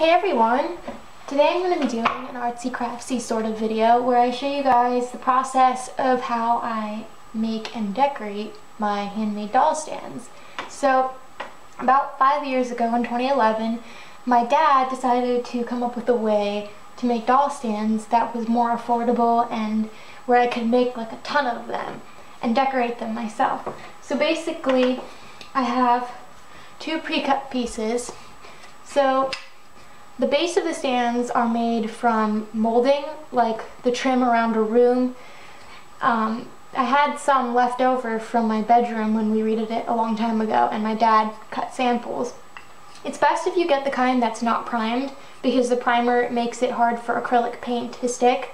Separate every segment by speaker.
Speaker 1: Hey everyone! Today I'm going to be doing an artsy craftsy sort of video where I show you guys the process of how I make and decorate my handmade doll stands. So about 5 years ago in 2011, my dad decided to come up with a way to make doll stands that was more affordable and where I could make like a ton of them and decorate them myself. So basically I have two pre-cut pieces. So the base of the stands are made from molding, like the trim around a room. I had some left over from my bedroom when we redid it a long time ago, and my dad cut samples. It's best if you get the kind that's not primed, because the primer makes it hard for acrylic paint to stick.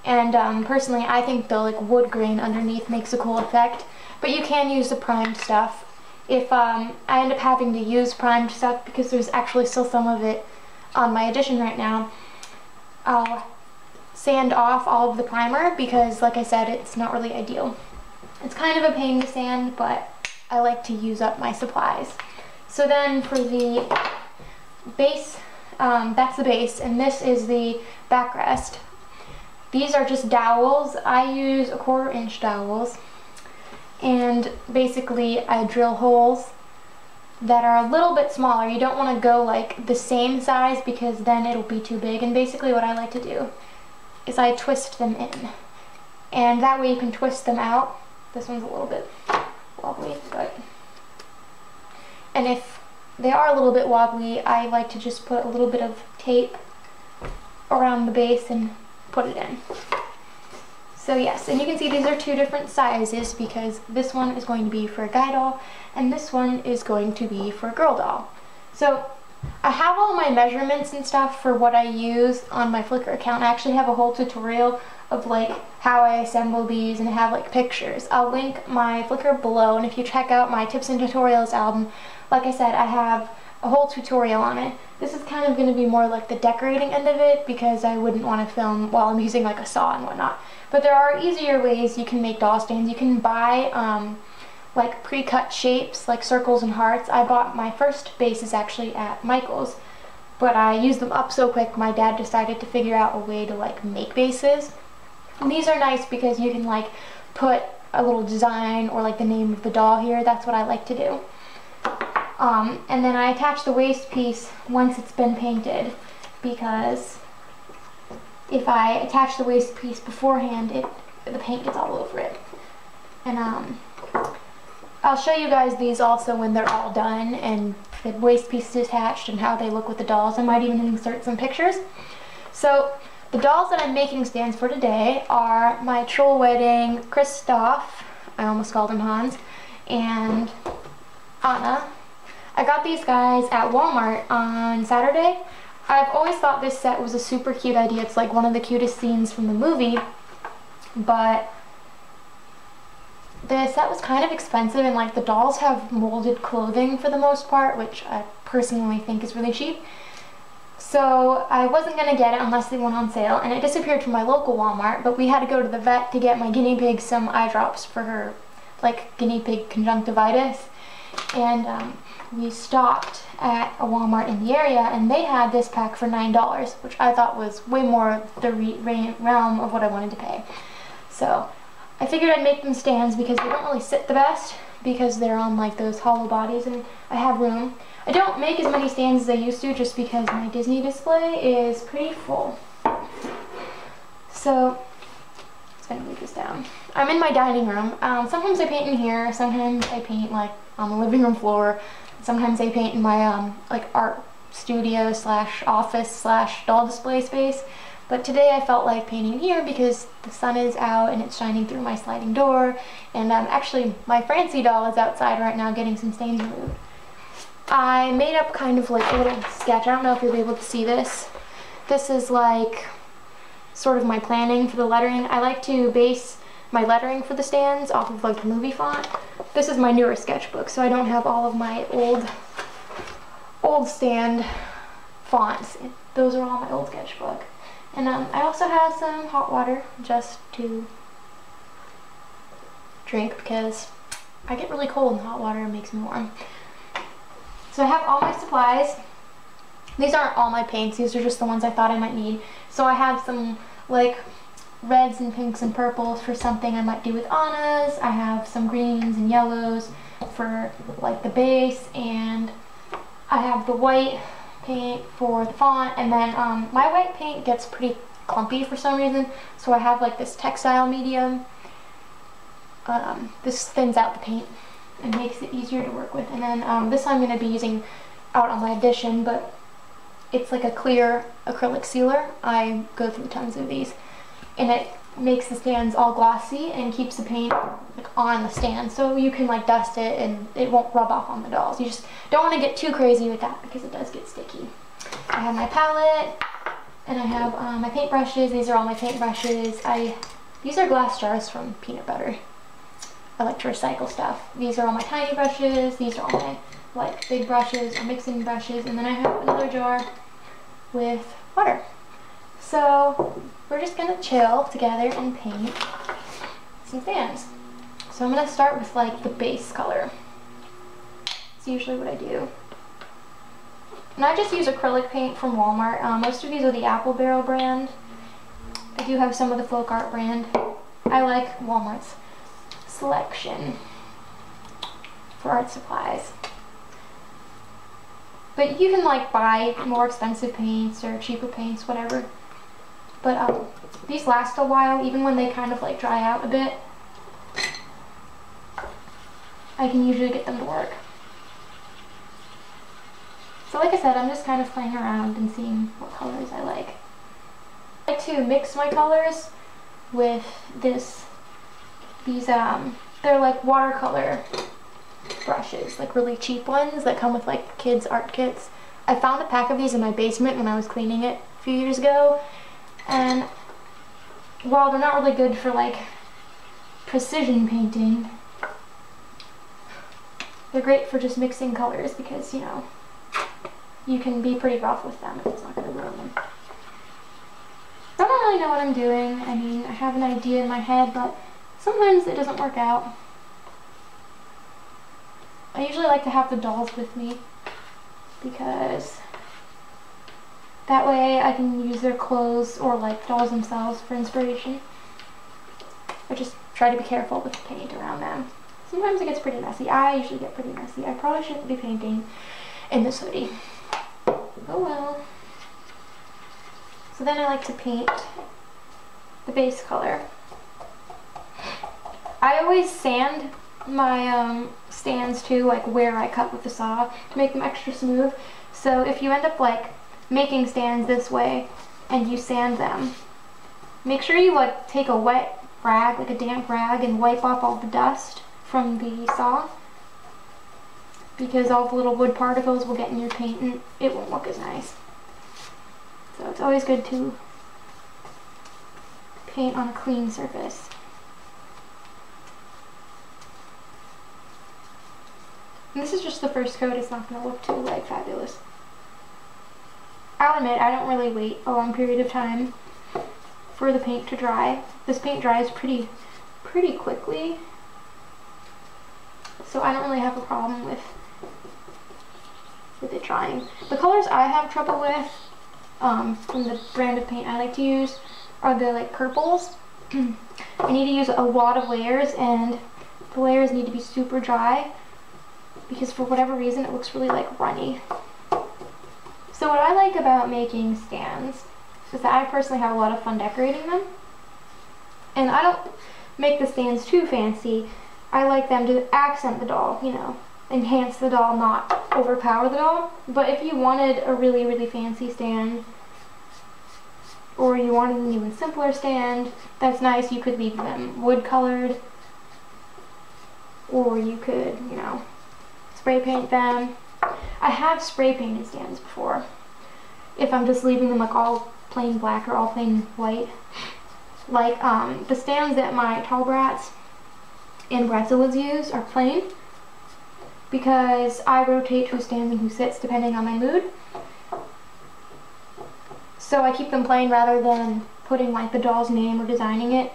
Speaker 1: And personally, I think the wood grain underneath makes a cool effect, but you can use the primed stuff. If I end up having to use primed stuff, because there's actually still some of it on my edition right now, I'll sand off all of the primer because, like I said, it's not really ideal. It's kind of a pain to sand, but I like to use up my supplies. So then for the base, that's the base, and this is the backrest. These are just dowels. I use 1/4 inch dowels, and basically I drill holes that are a little bit smaller. You don't want to go like the same size because then it'll be too big, and basically what I like to do is I twist them in, and that way you can twist them out. This one's a little bit wobbly, and if they are a little bit wobbly, I like to just put a little bit of tape around the base and put it in. So yes, and you can see these are two different sizes because this one is going to be for a guy doll and this one is going to be for a girl doll. So I have all my measurements and stuff for what I use on my Flickr account. I actually have a whole tutorial of how I assemble these, and I have pictures. I'll link my Flickr below, and if you check out my tips and tutorials album, like I said, I have a whole tutorial on it. This is kind of going to be more like the decorating end of it because I wouldn't want to film while I'm using a saw and whatnot. But there are easier ways you can make doll stands. You can buy pre-cut shapes like circles and hearts. I bought my first bases actually at Michael's, but I used them up so quick my dad decided to figure out a way to make bases. And these are nice because you can put a little design or the name of the doll here. That's what I like to do. And then I attach the waist piece once it's been painted, because if I attach the waist piece beforehand, the paint gets all over it. And I'll show you guys these also when they're all done and the waist piece is attached and how they look with the dolls. I might even insert some pictures. So the dolls that I'm making stands for today are my Troll Wedding Christoph, I almost called him Hans, and Anna. I got these guys at Walmart on Saturday. I've always thought this set was a super cute idea. It's one of the cutest scenes from the movie, but the set was kind of expensive, and the dolls have molded clothing for the most part, which I personally think is really cheap. So I wasn't going to get it unless they went on sale, and it disappeared from my local Walmart, but we had to go to the vet to get my guinea pig some eye drops for her guinea pig conjunctivitis, and we stopped at a Walmart in the area, and they had this pack for $9, which I thought was way more the realm of what I wanted to pay. So I figured I'd make them stands because they don't really sit the best because they're on those hollow bodies, and I have room. I don't make as many stands as I used to just because my Disney display is pretty full. So let's gonna move this down. I'm in my dining room. Sometimes I paint in here, sometimes I paint on the living room floor. Sometimes I paint in my art studio / office / doll display space. But today I felt like painting here because the sun is out and it's shining through my sliding door. And actually my Francie doll is outside right now getting some stains removed. I made up kind of a little sketch. I don't know if you'll be able to see this. This is sort of my planning for the lettering. I like to base my lettering for the stands off of the movie font. This is my newer sketchbook, so I don't have all of my old stand fonts. Those are all my old sketchbook. And I also have some hot water just to drink because I get really cold and hot water makes me warm. So I have all my supplies. These aren't all my paints, these are just the ones I thought I might need. So I have some like reds and pinks and purples for something I might do with Anna's. I have some greens and yellows for like the base, and I have the white paint for the font, and then my white paint gets pretty clumpy for some reason, so I have like this textile medium. This thins out the paint and makes it easier to work with. And then this I'm going to be using out on my edition, but it's like a clear acrylic sealer. I go through tons of these, and it makes the stands all glossy and keeps the paint like on the stand, so you can like dust it and it won't rub off on the dolls. You just don't want to get too crazy with that because it does get sticky. I have my palette, and I have my paint brushes. These are all my paint brushes. These are glass jars from peanut butter. I like to recycle stuff. These are all my tiny brushes. These are all my like big brushes or mixing brushes, and then I have another jar with water. So we're just gonna chill together and paint some stands. So I'm gonna start with like the base color. It's usually what I do. And I just use acrylic paint from Walmart. Most of these are the Apple Barrel brand. I do have some of the Folk Art brand. I like Walmart's selection for art supplies. But you can like buy more expensive paints or cheaper paints, whatever. But these last a while, even when they kind of like dry out a bit. I can usually get them to work. So like I said, I'm just kind of playing around and seeing what colors I like. I like to mix my colors with these they're like watercolor brushes, like really cheap ones that come with like kids art kits. I found a pack of these in my basement when I was cleaning it a few years ago, and while they're not really good for like precision painting, they're great for just mixing colors because, you know, you can be pretty rough with them and it's not going to ruin them. I don't really know what I'm doing. I mean, I have an idea in my head, but sometimes it doesn't work out. I usually like to have the dolls with me because that way I can use their clothes or like dolls themselves for inspiration. I just try to be careful with the paint around them. Sometimes it gets pretty messy. I usually get pretty messy. I probably shouldn't be painting in this hoodie. Oh well. So then I like to paint the base color. I always sand my stands too, like where I cut with the saw, to make them extra smooth. So if you end up like making stands this way and you sand them, make sure you like take a wet rag, like a damp rag, and wipe off all the dust from the saw, because all the little wood particles will get in your paint and it won't look as nice. So it's always good to paint on a clean surface. And this is just the first coat. It's not going to look too like fabulous. I'll admit I don't really wait a long period of time for the paint to dry. This paint dries pretty quickly, so I don't really have a problem with it drying. The colors I have trouble with from the brand of paint I like to use are the like purples. I need to use a lot of layers, and the layers need to be super dry because for whatever reason it looks really like runny. So what I like about making stands is that I personally have a lot of fun decorating them. And I don't make the stands too fancy. I like them to accent the doll, you know, enhance the doll, not overpower the doll. But if you wanted a really, really fancy stand, or you wanted an even simpler stand, that's nice. You could leave them wood colored, or you could, you know, spray paint them. I have spray painted stands before, if I'm just leaving them like all plain black or all plain white. Like the stands that my tall brats and Bratzowoods use are plain, because I rotate who stands and who sits depending on my mood. So I keep them plain rather than putting like the doll's name or designing it.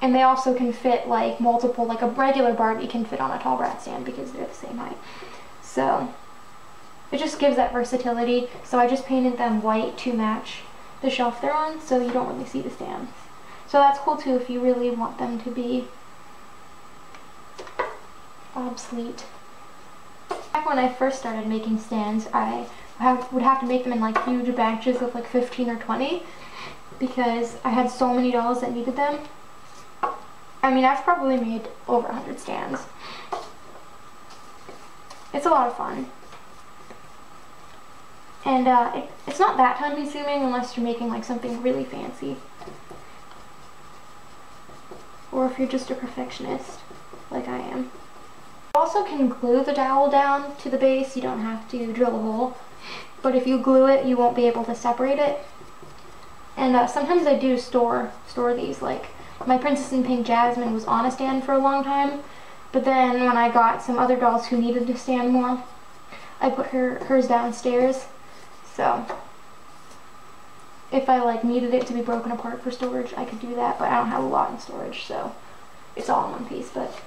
Speaker 1: And they also can fit like multiple, like a regular Barbie can fit on a tall brat stand because they're the same height. So it just gives that versatility. So I just painted them white to match the shelf they're on, so you don't really see the stands. So that's cool too if you really want them to be obsolete. Back when I first started making stands, I would have to make them in like huge batches of like 15 or 20 because I had so many dolls that needed them. I mean, I've probably made over 100 stands. It's a lot of fun. And it's not that time consuming unless you're making like something really fancy. Or if you're just a perfectionist, like I am. You also can glue the dowel down to the base. You don't have to drill a hole. But if you glue it, you won't be able to separate it. And sometimes I do store these. Like, my Princess in Pink Jasmine was on a stand for a long time. But then when I got some other dolls who needed to stand more, I put hers downstairs. So if I like needed it to be broken apart for storage, I could do that, but I don't have a lot in storage, so it's all in one piece. But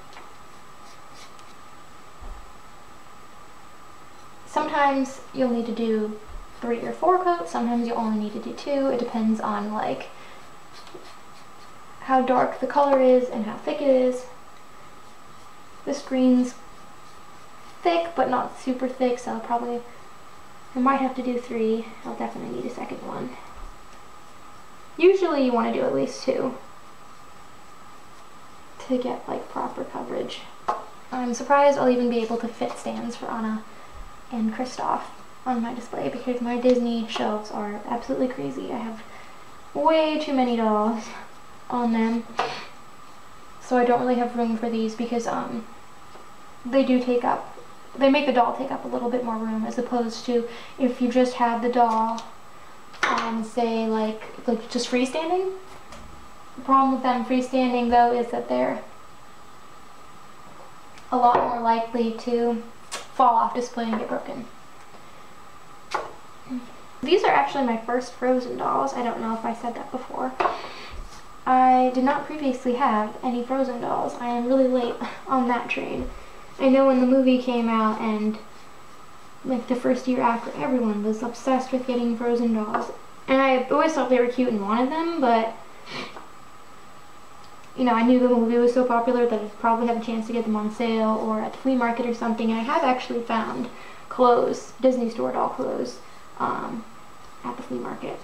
Speaker 1: sometimes you'll need to do 3 or 4 coats, sometimes you only need to do 2. It depends on like how dark the color is and how thick it is. This green's thick, but not super thick, so I might have to do 3. I'll definitely need a second one. Usually you want to do at least 2 to get like proper coverage. I'm surprised I'll even be able to fit stands for Anna and Kristoff on my display because my Disney shelves are absolutely crazy. I have way too many dolls on them, so I don't really have room for these because they make the doll take up a little bit more room as opposed to if you just had the doll say like just freestanding. The problem with them freestanding though is that they're a lot more likely to fall off display and get broken. These are actually my first Frozen dolls. I don't know if I said that before. I did not previously have any Frozen dolls. I am really late on that train. I know when the movie came out and like the first year after, everyone was obsessed with getting Frozen dolls. And I always thought they were cute and wanted them, but you know, I knew the movie was so popular that I'd probably have a chance to get them on sale or at the flea market or something. And I have actually found clothes, Disney store doll clothes, at the flea market.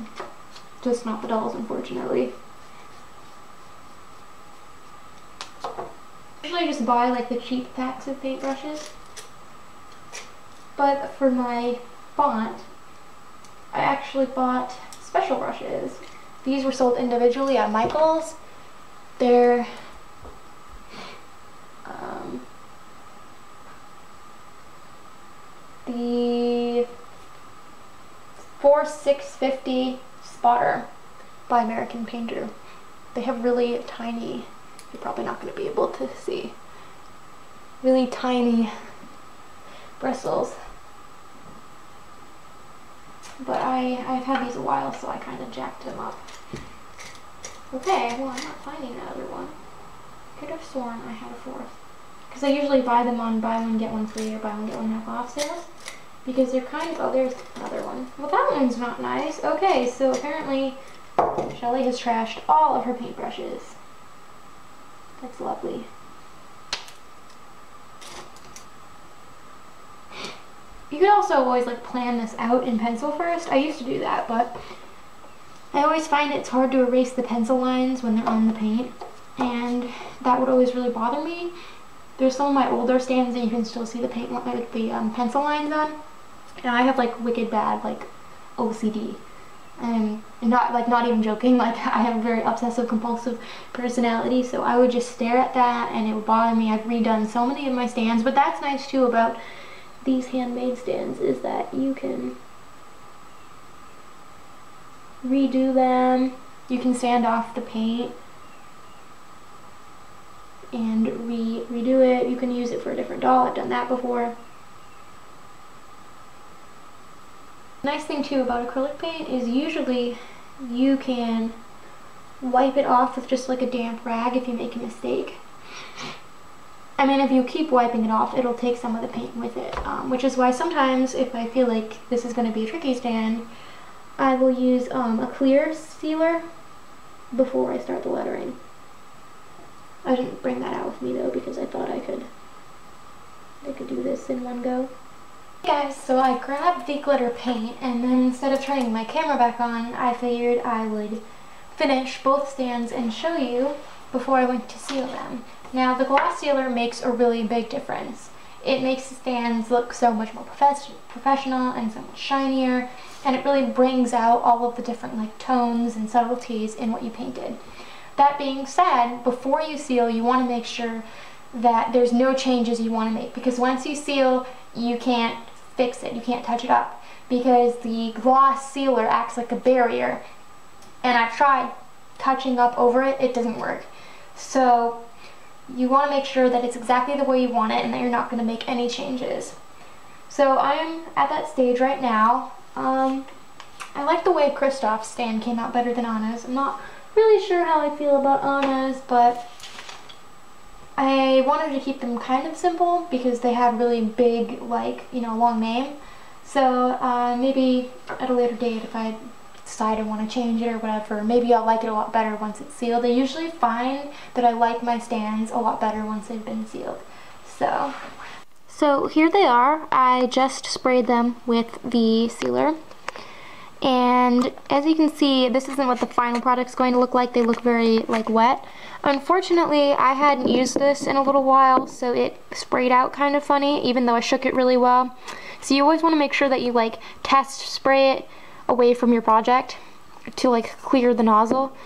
Speaker 1: Just not the dolls, unfortunately. Usually I just buy like the cheap packs of paintbrushes, but for my font I actually bought special brushes. These were sold individually at Michael's. They're the 4650 Spotter by American Painter. They have really tiny, you're probably not going to be able to see, really tiny bristles. But I've had these a while, so I kind of jacked them up. Okay, well, I'm not finding that other one. I could have sworn I had a 4th. Because I usually buy them on buy one get one free or buy one get one half off sales. Because they're kind of, oh, there's another one. Well, that one's not nice. Okay, so apparently Shelly has trashed all of her paintbrushes. That's lovely. You could also always like plan this out in pencil first. I used to do that, but I always find it's hard to erase the pencil lines when they're on the paint, and that would always really bother me. There's some of my older stands that you can still see the paint, the pencil lines on, and I have like wicked bad like OCD. And not even joking, like I have a very obsessive compulsive personality, so I would just stare at that and it would bother me. I've redone so many of my stands, but that's nice too about these handmade stands is that you can redo them, you can sand off the paint and redo it. You can use it for a different doll. I've done that before. Nice thing too about acrylic paint is usually you can wipe it off with just like a damp rag if you make a mistake. I mean, if you keep wiping it off, it'll take some of the paint with it, which is why sometimes if I feel like this is going to be a tricky stand, I will use a clear sealer before I start the lettering. I didn't bring that out with me though because I thought I could do this in one go. Hey guys, so I grabbed the glitter paint, and then instead of turning my camera back on, I figured I would finish both stands and show you before I went to seal them. Now the gloss sealer makes a really big difference. It makes the stands look so much more professional and so much shinier, and it really brings out all of the different like tones and subtleties in what you painted. That being said, before you seal, you want to make sure that there's no changes you want to make, because once you seal, you can't fix it, you can't touch it up, because the gloss sealer acts like a barrier, and I've tried touching up over it, it doesn't work. So you want to make sure that it's exactly the way you want it and that you're not going to make any changes. So I'm at that stage right now. I like the way Kristoff's stand came out better than Anna's. I'm not really sure how I feel about Anna's, but I wanted to keep them kind of simple because they had really big, like, you know, long name. So maybe at a later date, if I decide I want to change it or whatever, maybe I'll like it a lot better once it's sealed. I usually find that I like my stands a lot better once they've been sealed. So here they are. I just sprayed them with the sealer, and as you can see, this isn't what the final product's going to look like. They look very like wet. Unfortunately, I hadn't used this in a little while, so it sprayed out kind of funny, even though I shook it really well. So you always want to make sure that you like test spray it away from your project to like clear the nozzle.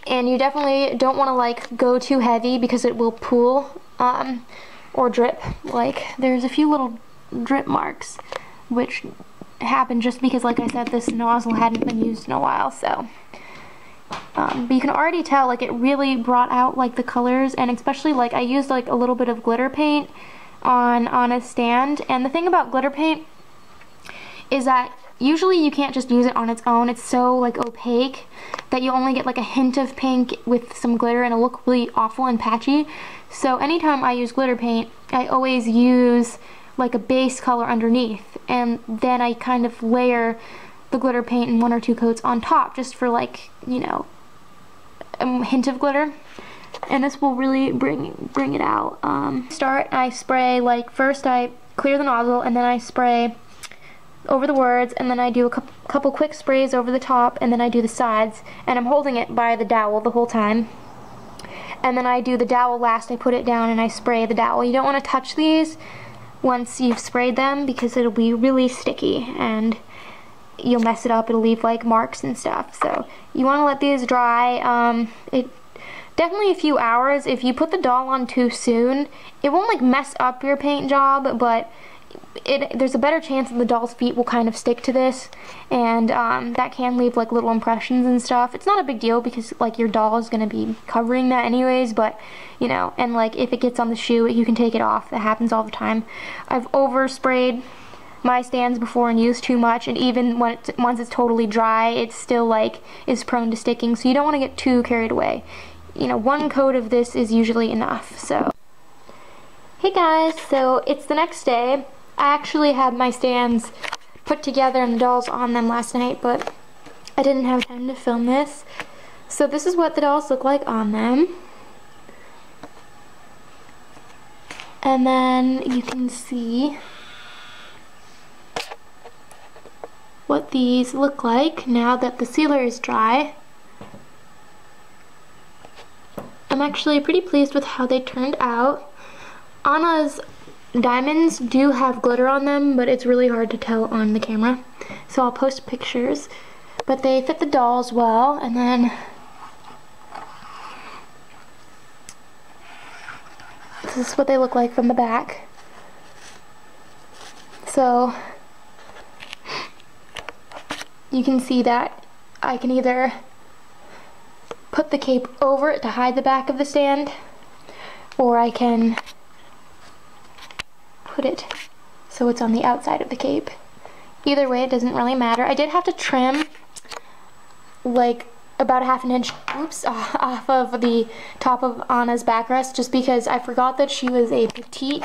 Speaker 1: And you definitely don't want to like go too heavy because it will pool or drip. Like there's a few little drip marks which happen just because, like I said, this nozzle hadn't been used in a while. So but you can already tell like it really brought out like the colors, and especially like I used like a little bit of glitter paint on a stand. And the thing about glitter paint is that usually you can't just use it on its own. It's so like opaque that you only get like a hint of pink with some glitter and it'll look really awful and patchy. So anytime I use glitter paint, I always use like a base color underneath, and then I kind of layer the glitter paint in 1 or 2 coats on top just for like, you know, a hint of glitter. And this will really bring it out. I spray, like first I clear the nozzle and then I spray over the words, and then I do a couple quick sprays over the top, and then I do the sides, and I'm holding it by the dowel the whole time. And then I do the dowel last. I put it down and I spray the dowel. You don't want to touch these once you've sprayed them because it'll be really sticky and you'll mess it up. It'll leave like marks and stuff. So you want to let these dry. It definitely a few hours. If you put the doll on too soon, it won't like mess up your paint job, but there's a better chance that the doll's feet will kind of stick to this, and that can leave like little impressions and stuff. It's not a big deal because like your doll is going to be covering that anyways, but you know, and like if it gets on the shoe, you can take it off. That happens all the time. I've oversprayed my stands before and used too much, and even once it's totally dry, it still like is prone to sticking, so you don't want to get too carried away. You know, 1 coat of this is usually enough. So hey guys, so it's the next day. I actually had my stands put together and the dolls on them last night, but I didn't have time to film this. So this is what the dolls look like on them. And then you can see what these look like now that the sealer is dry. I'm actually pretty pleased with how they turned out. Anna's diamonds do have glitter on them, but it's really hard to tell on the camera, so I'll post pictures. But they fit the dolls well, and then this is what they look like from the back. So you can see that I can either put the cape over it to hide the back of the stand, or I can put it so it's on the outside of the cape. Either way, it doesn't really matter. I did have to trim like about a half an inch, off of the top of Anna's backrest, just because I forgot that she was a petite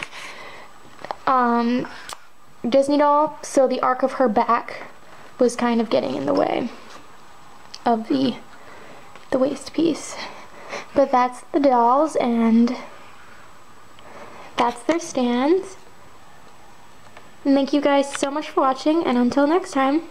Speaker 1: Disney doll, so the arc of her back was kind of getting in the way of the waist piece. But that's the dolls, and that's their stands. And thank you guys so much for watching, and until next time.